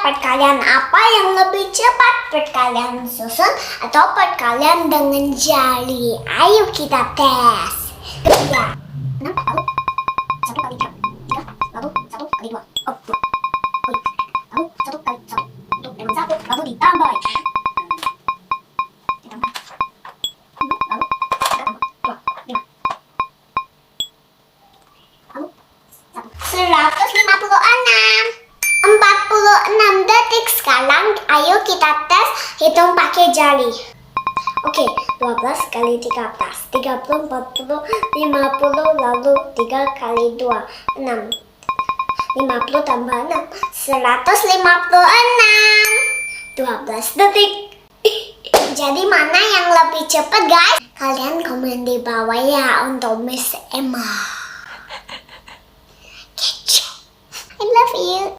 perkalian apa yang lebih cepat? Perkalian susun atau perkalian dengan jari? Ayo kita tes. Ketiga. 6 lalu 1 kali 3. 3 lalu 1 kali 2. Oh, 2. Lalu 1 kali 1. Untuk dengan 1 lalu ditambah. Ditambah. Lalu 3 tambah 2. 5. Lalu 156. 46 detik. Sekarang ayo kita tes hitung pakai jari. Oke, 12 kali 13, 30, 40, 50, lalu 3 kali 2, 6. 50 tambah 6, 156. 12 detik. Jadi mana yang lebih cepat, guys? Kalian komen di bawah ya untuk Miss Emma. I love you.